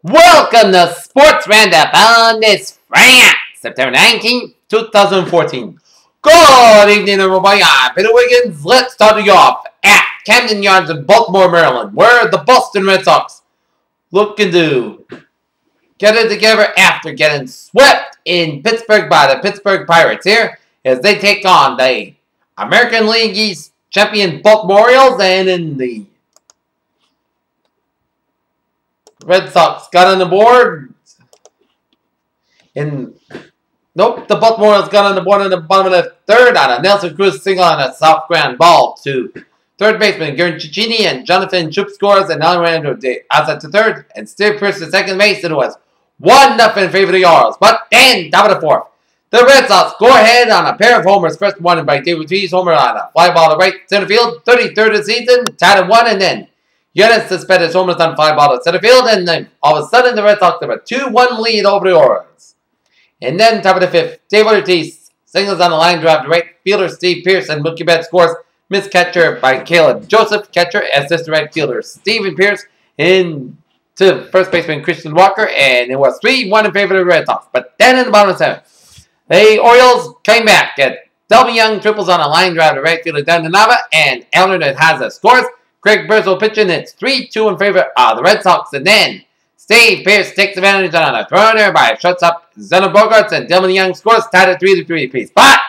Welcome to Sports Roundup on this Friday, September 19th, 2014. Good evening, everybody. I'm David Wiggins. Let's start you off at Camden Yards in Baltimore, Maryland, where the Boston Red Sox looking to get it together after getting swept in Pittsburgh by the Pittsburgh Pirates here as they take on the American League East champion Baltimore Orioles, and in the Red Sox got on the board. The Baltimore Orioles got on the board in the bottom of the third on a Nelson Cruz single on a soft ground ball to third baseman Garen Cicchini, and Jonathan Choop scores, and Alejandro outside to third, and Steve Pierce to second base. It was 1-0 in favor of the Orioles. But then, top of the fourth, the Red Sox go ahead on a pair of homers. First one by David Ortiz, homer on a fly ball to right center field, 33rd of the season, tied at 1, and then Wiggins suspended homers on fly ball to center field, and then all of a sudden the Red Sox have a 2-1 lead over the Orioles. And then top of the fifth, David Ortiz singles on the line drive to right fielder Steve Pierce, and Mookie Betts scores. Missed catcher by Caleb Joseph, catcher assist to right fielder Steven Pierce, in to first baseman Christian Walker, and it was 3-1 in favor of the Red Sox. But then in the bottom of the seventh, the Orioles came back at Delvin Young triples on a line drive to right fielder Dan Nava, and Elner Haza scores. Craig Birzell pitching, it's 3-2 in favor of the Red Sox, and then Steve Pierce takes advantage on a throw by shortstop Zeno Bogarts, and Delvin Young scores, tied at 3-3 apiece. But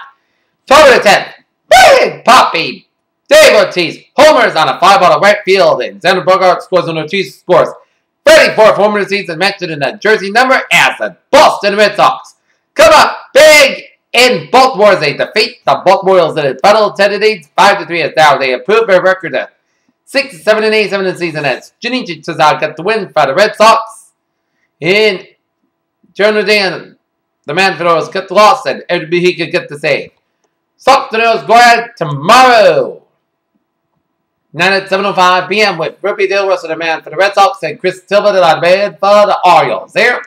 over the 10th, big poppy David Ortiz homers on a fly ball to right field, and Zeno Bogarts scores, and Ortiz scores 34th homer of the season, mentioned in the jersey number as the Boston Red Sox come up big in Baltimore as they defeat the Baltimore Orioles in a battle of 10 days, 5-3 as now they improved their record to 6-7-8 in the season as Junichi Tazal got the win for the Red Sox. In Jordan Dan, the man for the Orioles got the loss, and everybody he could get the save. Sox and Orioles go ahead tomorrow, 9 at 7:05 p.m. with Ruby Dale Russell, the man for the Red Sox, and Chris Tilbert, the man for the Orioles. There.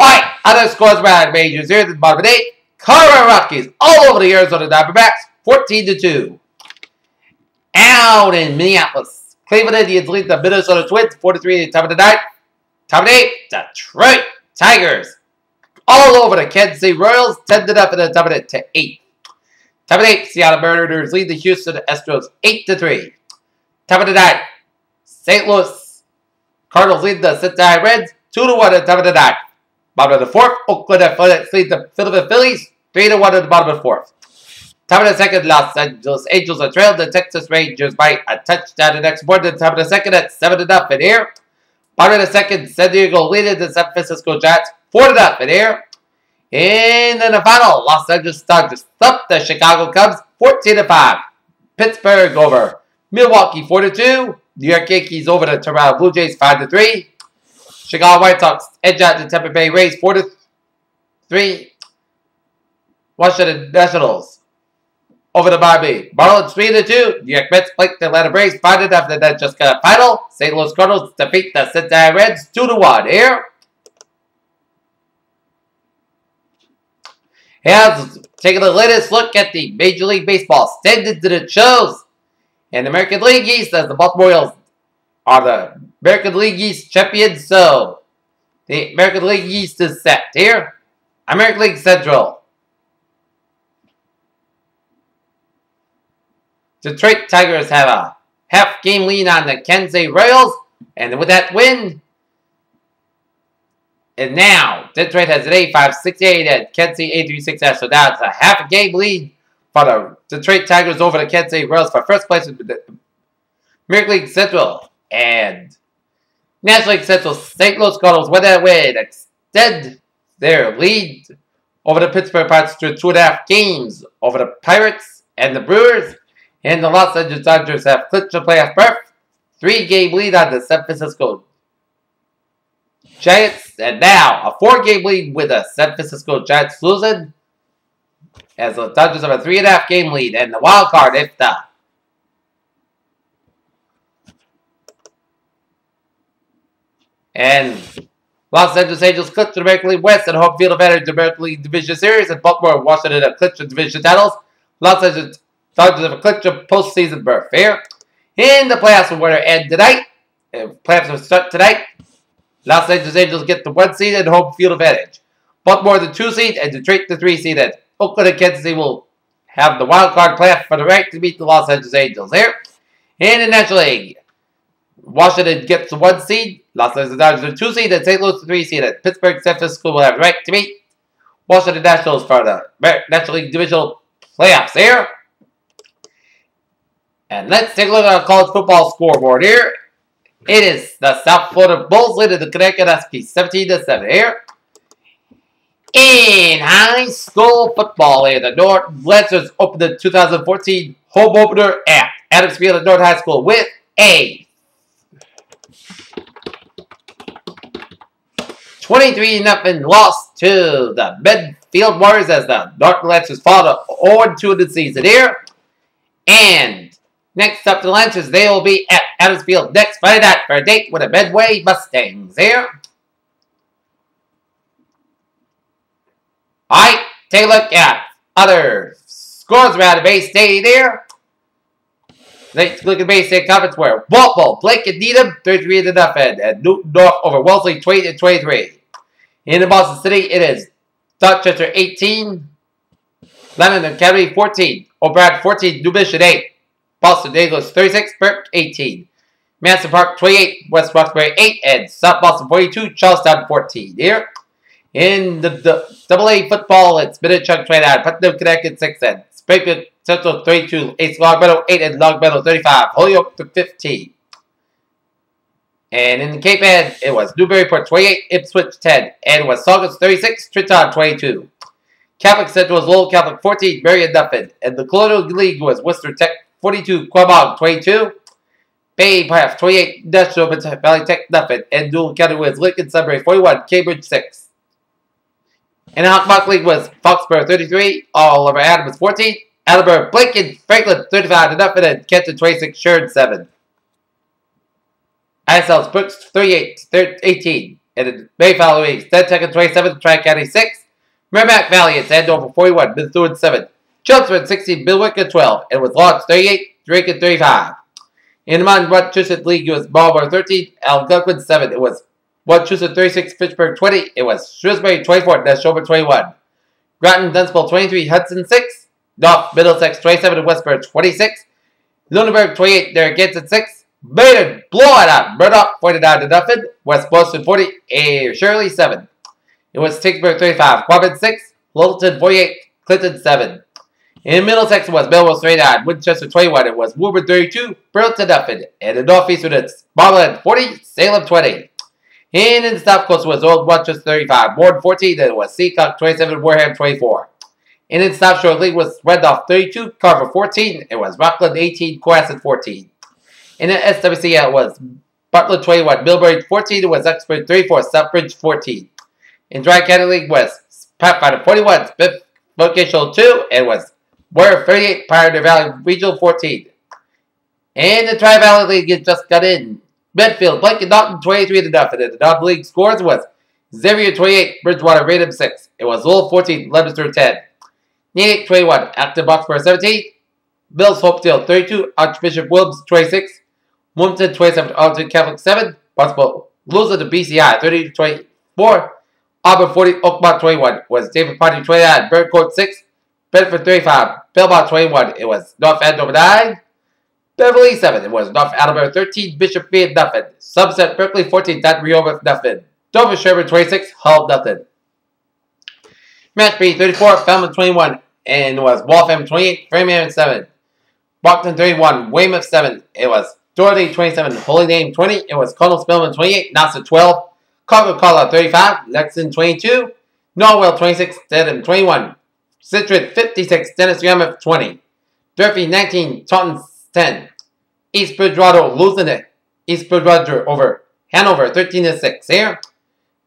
Alright, other scores by majors here at the bottom of the 8. Colorado Rockies all over the Arizona Diamondbacks, 14-2. Out in Minneapolis, Cleveland Indians lead the Minnesota Twins 4-3 top of the 9th. Top of the 8th, Detroit Tigers all over the Kansas City Royals 10-0 in the top of the 8th. Top of the 8th, Seattle Mariners lead the Houston Astros 8-3. Top of the 9th, St. Louis Cardinals lead the Cincinnati Reds 2-1 at the top of the 9th. Bottom of the 4th, Oakland Athletics lead the Philadelphia Phillies 3-1 at the bottom of the 4th. Top of the 2nd, Los Angeles Angels are trailed the Texas Rangers by a touchdown the next morning. Top of the 2nd at 7-0 in here. Bottom of the 2nd, San Diego leading the San Francisco Giants 4-0 in here. And in the final, Los Angeles Dodgers thumped the Chicago Cubs 14-5. Pittsburgh over Milwaukee 4-2. New York Yankees over the Toronto Blue Jays 5-3. Chicago White Sox edge out the Tampa Bay Rays 4-3. Washington Nationals over the Miami Marlins 3-2. New York Mets play the Atlanta Braves 5-0 after that just got a final. St. Louis Cardinals defeat the Cincinnati Reds 2-1 here. Let's take a latest look at the Major League Baseball standings that it shows. In the American League East, as the Baltimore Orioles are the American League East champions, so the American League East is set here. American League Central, Detroit Tigers have a half-game lead on the Kansas City Royals, and with that win, and now Detroit has an 8-5-6-8 and Kansas City 8-3-6-S, so now it's a half-game lead for the Detroit Tigers over the Kansas City Royals for first place in the American League Central. And National League Central, St. Louis Cardinals with that win extend their lead over the Pittsburgh Pirates to 2.5 games over the Pirates and the Brewers. And the Los Angeles Dodgers have clinched the playoff berth. 3-game lead on the San Francisco Giants. And now a 4-game lead with the San Francisco Giants losing, as the Dodgers have a 3.5 game lead. And the wild card, if the Los Angeles Angels clinched the American League West and home field advantage the American League Division Series, and Baltimore Washington have clinched the division titles. Los Angeles Dodgers have a clinched a postseason berth here. In the playoffs will end tonight. Playoffs will start tonight. Los Angeles Angels get the 1 seed and home field advantage. Baltimore the 2 seed and Detroit the 3 seed. And Oakland and Kansas City will have the wild card playoff for the right to beat the Los Angeles Angels there. In the National League, Washington gets the 1 seed. Los Angeles Dodgers the 2 seed and St. Louis the 3 seed. And Pittsburgh San Francisco will have the right to beat Washington Nationals for the National League Divisional playoffs there. And let's take a look at our college football scoreboard here. It is the South Florida Bulls leading the Connecticut Huskies 17-7 here. In high school football here, the North Lancers opened the 2014 home opener at Adams Field at North High School with a 23-0 loss to the Medfield Warriors as the North Lancers fall to 0-2 in the season here. And next up, the Lancers, they will be at Adams Field next Friday night for a date with the Medway Mustangs here. Alright, take a look at other scores around the Bay State here. Let's look at the Bay State Conference where Walpole, Blake and Needham 33-0 and Newton North over Wellesley 20-23. In the Boston City, it is Dorchester 18, Lebanon Academy 14, O'Brien 14, New Mission 8, Boston Eagles 36, Burke 18, Madison Park 28, West Roxbury 8, and South Boston 42, Charlestown 14 here. In the AA football, it's Minnetonka 29, Putnam, Connecticut 6, and Springfield Central 32, Ace Longmeadow 8, and Longmeadow 35, Holyoke 15. And in the Cape Ann, it was Newburyport 28, Ipswich 10, and Wasagas 36, Trenton 22. Catholic Central was Lowell Catholic 14, Marion nothing, and the Colonial League was Worcester Tech 42, Quabog 22, Bay Path 28, National Valley Tech nothing, and Newell County was Lincoln Sunbury 41, Cambridge 6. And the Hawkmock League was Foxborough 33, Oliver Adams 14, Attleboro, Blinken, Franklin 35-0, and Kenton 26, Sheridan 7. ISL's Brooks 38, 18, and in Mayflower League, Stentucket 27, Tri-County 6, Merrimack Valley at Andover 41, Methuen 7, Chelmsford 16, Billwick 12, and with Lawrence 38, Drake 35. In the Mountain Massachusetts League, it was Marlborough 13, Algonquin 7, it was Massachusetts 36, Fitchburg 20, it was Shrewsbury 24, Neshoba 21. Groton, Dunstable 23, Hudson 6, North Middlesex 27, and Westbury 26, Lunenburg 28, Narragansett 6, Maynard blowout out, Murdoch 49-0, West Boston 40, Shirley 7. It was Ticksburg 35, Quabbin 6, Littleton 48, Clinton 7. In Middlesex it was Melrose 39, Winchester 21, it was Woburn 32, Burlington 0, and in Northeastern it's Marlin 40, Salem 20. And in the South Coast was Old Rochester 35, Warren 14, and it was Seacock 27, Wareham 24. And in the South Shore League was Randolph 32, Carver 14, it was Rockland 18, Cohasset 14. In the SWCL it was Bartlett 21, Millbury 14, it was Uxbridge 34, Southbridge 14. In Tri-County League was Pathfinder 41, Smith Vocational 2, and was Warrior 38, Pioneer Valley Regional 14. And the Tri-Valley League it just got in. Medfield, Blake and Dalton 23-0, and the non-league scores was Xavier 28, Bridgewater Raynham 6, it was Lowell 14, Leominster 10. Natick 21, Acton Boxborough 17, Mills Hopedale 32, Archbishop Williams 26, Wilmington 27, Arlington Catholic 7, Possible loser to BCI 30-24, Auburn 40, Oakmont 21, was David Party 29, Birdcourt 6, Bedford 35, Belmont 21, it was North Andover 9, Beverly 7, it was North Attleboro 13, Bishop Beard nothing, Somerset Berkeley 14, Dayton Rehoboth nothing, Dover Sherburne 26, Hull nothing. Mashpee 34, Falmouth 21, and it was Waltham 28, Framingham 7, Brockton 31, Weymouth 7, it was Doherty 27, Holy Name 20, it was Colonel Spellman 28, Nassau 12, Coca-Cola 35, Lexington 22, Norwell 26, Dedham 21, Citrus 56, Dennis Yarmouth 20, Durfee 19, Taunton 10, East Bridgewater losing it, East Bridgewater over Hanover 13-6 here,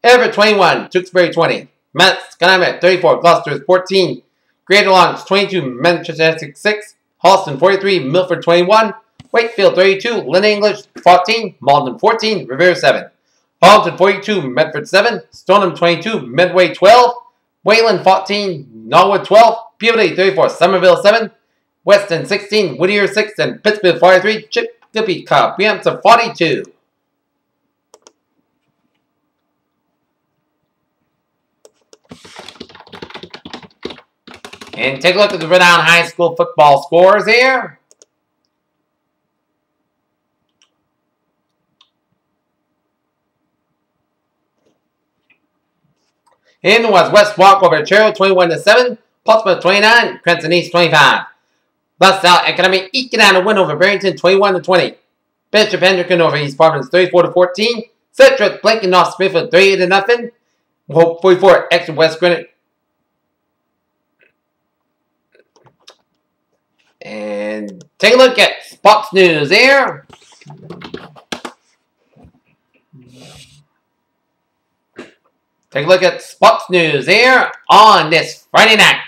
Everett 21, Tewksbury 20, Masconomet 34, Gloucester 14, Greater Lawrence 22, Manchester 6, Halston 43, Milford 21, Wakefield 32, Lynn English 14, Malden 14, Revere 7, Halton 42, Medford 7, Stoneham 22, Medway 12, Wayland 14, Norwood 12, Peabody 34, Somerville 7, Weston 16, Whittier 6, and Pittsburgh 43, Chicopee Cup, Preemptive 42. And take a look at the Rhode High School football scores here. In was West Walkover Trail 21-7, Baltimore 29, Crescent East 25. LaSalle Academy eking out a win over Barrington 21-20. Bishop Hendricken over East Providence 34-14. Citrus blanking off Smithfield 38-0. 44 extra West Greenwich. And take a look at Sports News here. Take a look at Sports News here on this Friday night.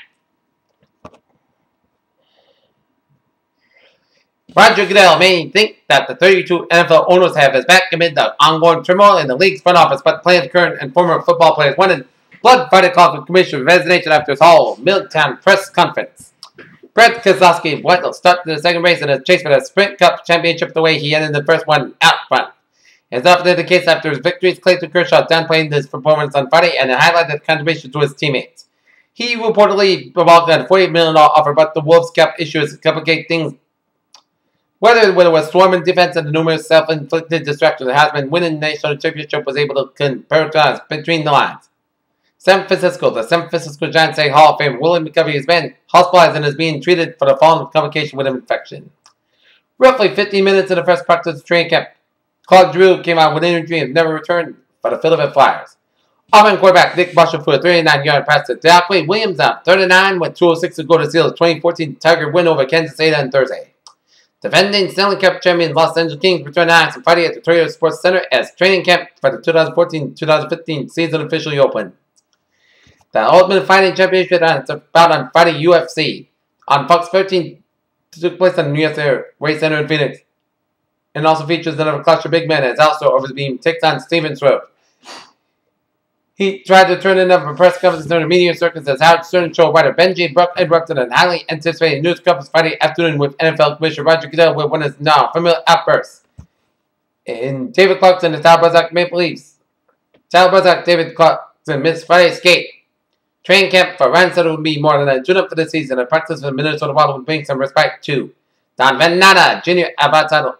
Roger Goodell may think that the 32 NFL owners have his back amid the ongoing turmoil in the league's front office, but players, current and former football players wanted blood Friday call for commissioner resignation after his Hall Milltown press conference. Brett Keselowski will start the second race in a chase for the Sprint Cup championship the way he ended the first one out front. It's often the case after his victories. Clayton Kershaw downplayed his performance on Friday and highlighted contribution to his teammates. He reportedly balked at a $48 million offer, but the Wolves' cap issues complicate things. Whether it was swarming defense and the numerous self-inflicted distractions, the Heisman winning national championship was able to compartmentalize between the lines. The San Francisco Giants say Hall of Famer William McCovey has been hospitalized and is being treated for the following complication with an infection. Roughly 15 minutes in the first practice training camp, Claude Drew came out with an injury and never returned for the Philadelphia Flyers. Offensive quarterback Nick Marshall for a 39-yard pass to Dalquay Williams up 39 with 2:06 to go to seal the 2014 Tiger win over Kansas City on Thursday. Defending Stanley Cup champion Los Angeles Kings returned to action Friday at the Toyota Sports Center as training camp for the 2014-2015 season officially opened. The Ultimate Fighting Championship bout on Friday UFC on Fox 13 took place on the US Race Center in Phoenix, and also features another clutch of big men as also over the beam takes on Steven Throat. He tried to turn in a press conference during the media circus as Howard Stern show writer Benji Brook interrupted an highly anticipated news conference Friday afternoon with NFL Commissioner Roger Goodell with one of his now familiar outbursts. In David Clarkson and Tyler Buzzack Maple Leafs. Tyler Buzzack, David Clarkson missed Friday's skate. Training camp for Ryan said it would be more than a tune-up for the season, and practice for the Minnesota Wild would bring some respite too. Don Venata, Jr. outside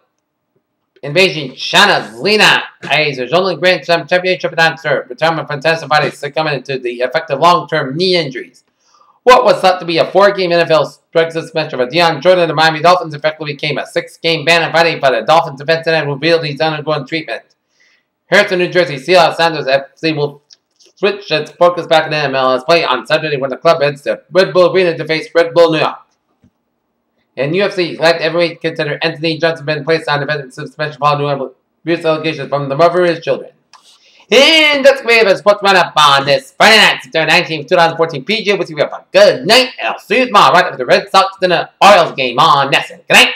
invasion, Shana Lena, as his only Grand Slam championship announcer, retirement from tennis Friday, succumbing to the effect of long-term knee injuries. What was thought to be a 4-game NFL strike suspension for Deion Jordan and the Miami Dolphins effectively became a 6-game ban on Friday, but the Dolphins defensive end revealed he's undergoing treatment. Harrison, New Jersey, Seattle Sounders FC will switch its focus back in MLS play on Saturday when the club heads to Red Bull Arena to face Red Bull New York. In UFC, light heavyweight contender Anthony Johnson been placed on defensive suspension following abuse allegations from the mother of his children. And that's going to be a sports run-up on this Friday night, September 19th, 2014. PJ with you. Have a good night, and I'll see you tomorrow right after the Red Sox and the Orioles game on Nesson. Good night.